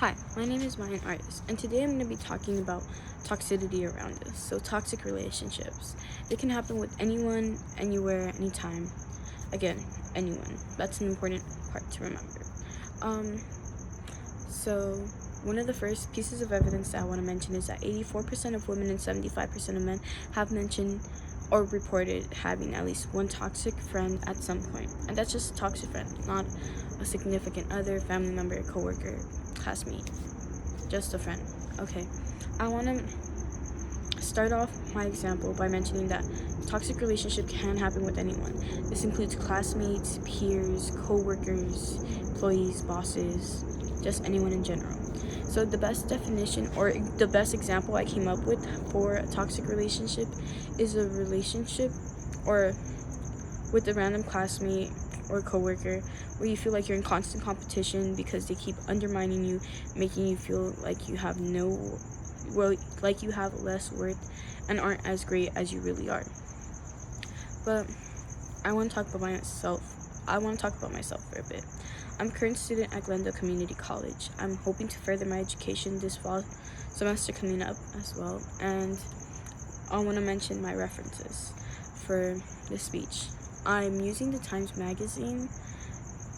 Hi, my name is Mayan Artis, and today I'm going to be talking about toxicity around us. So, toxic relationships. They can happen with anyone, anywhere, anytime. Again, anyone. That's an important part to remember. Um, so, one of the first pieces of evidence that I want to mention is that 84% of women and 75% of men have mentioned or reported having at least one toxic friend at some point. And that's just a toxic friend, not a significant other, family member, coworker, classmate, just a friend. Okay, I want to start off my example by mentioning that toxic relationship can happen with anyone. This includes classmates, peers, co-workers, employees, bosses, just anyone in general. So the best definition or the best example I came up with for a toxic relationship is a relationship or with a random classmate or coworker where you feel like you're in constant competition because they keep undermining you, making you feel like you have like you have less worth and aren't as great as you really are. But I want to talk about myself. I want to talk about myself for a bit. I'm a current student at Glendale Community College. I'm hoping to further my education this fall semester coming up as well, and I want to mention my references for this speech. I'm using the Times Magazine,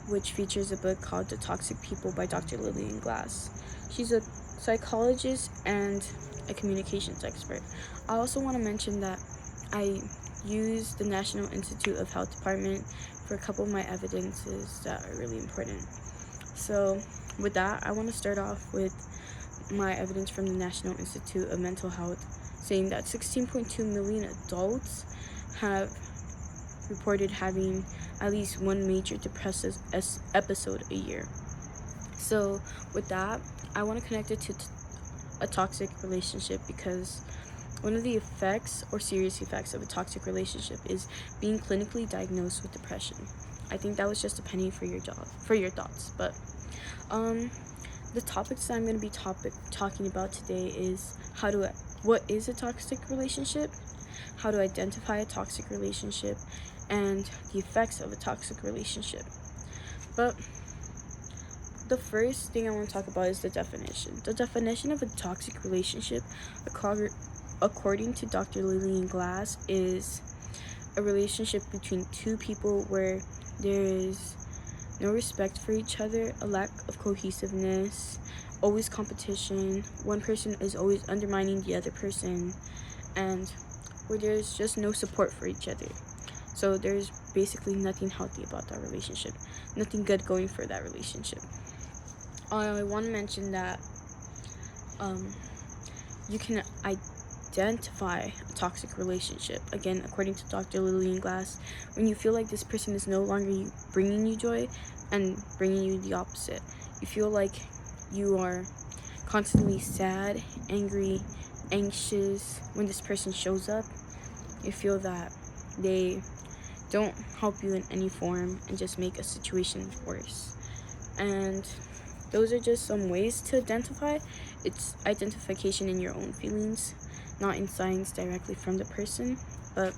which features a book called The Toxic People by Dr. Lillian Glass. She's a psychologist and a communications expert. I also want to mention that I use the National Institute of Health Department for a couple of my evidences that are really important. So with that, I want to start off with my evidence from the National Institute of Mental Health, saying that 16.2 million adults have reported having at least one major depressive episode a year. So with that, I want to connect it to a toxic relationship because one of the effects or serious effects of a toxic relationship is being clinically diagnosed with depression. I think that was just a penny for your thoughts, but the topics that I'm going to be talking about today is what is a toxic relationship, how to identify a toxic relationship, and the effects of a toxic relationship. But the first thing I want to talk about is the definition. The definition of a toxic relationship, according to Dr. Lillian Glass, is a relationship between two people where there is no respect for each other, a lack of cohesiveness, always competition, one person is always undermining the other person, and where there's just no support for each other. So there's basically nothing healthy about that relationship, nothing good going for that relationship. I want to mention that you can identify a toxic relationship, again, according to Dr. Lillian Glass, when you feel like this person is no longer bringing you joy and bringing you the opposite. You feel like you are constantly sad, angry, anxious when this person shows up. You feel that they don't help you in any form and just make a situation worse. And those are just some ways to identify. It's identification in your own feelings, not in signs directly from the person. But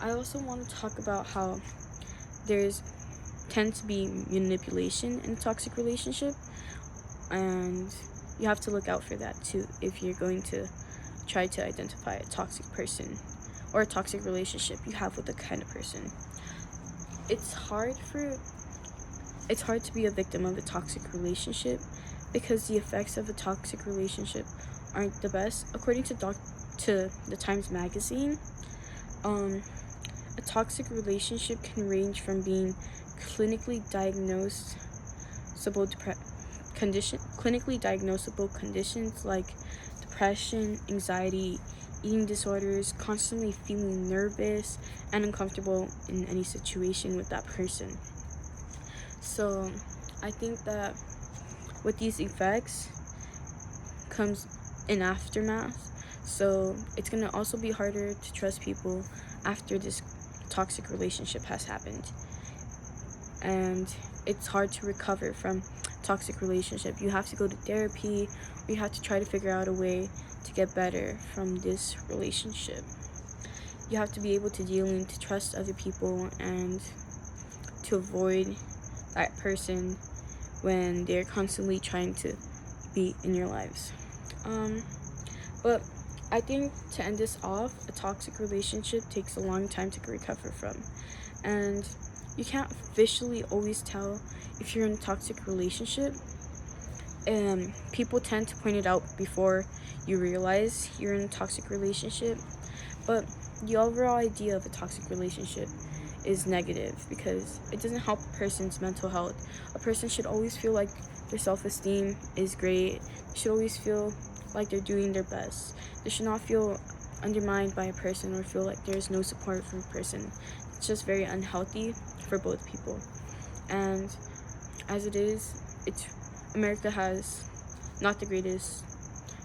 I also want to talk about how there's tend to be manipulation in a toxic relationship, and you have to look out for that too if you're going to try to identify a toxic person or a toxic relationship you have with the kind of person. It's hard to be a victim of a toxic relationship because the effects of a toxic relationship aren't the best. According to the Times Magazine, a toxic relationship can range from being clinically diagnosable conditions like depression, anxiety, eating disorders, constantly feeling nervous and uncomfortable in any situation with that person. So I think that with these effects comes an aftermath. So it's going to also be harder to trust people after this toxic relationship has happened. And it's hard to recover from toxic relationship. You have to go to therapy, or you have to try to figure out a way to get better from this relationship. You have to be able to deal and to trust other people and to avoid that person when they're constantly trying to be in your lives. But I think to end this off, a toxic relationship takes a long time to recover from. And you can't officially always tell if you're in a toxic relationship. People tend to point it out before you realize you're in a toxic relationship. But the overall idea of a toxic relationship is negative because it doesn't help a person's mental health. A person should always feel like their self-esteem is great. They should always feel like they're doing their best. They should not feel undermined by a person or feel like there's no support from a person. It's just very unhealthy for both people. And as it is, America has not the greatest,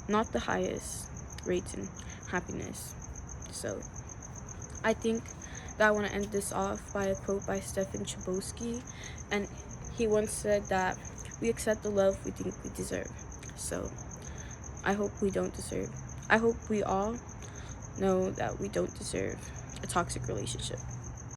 not the highest rates in happiness. So I think that I want to end this off by a quote by Stephen Chbosky, and he once said that we accept the love we think we deserve. So I hope we all know that we don't deserve a toxic relationship.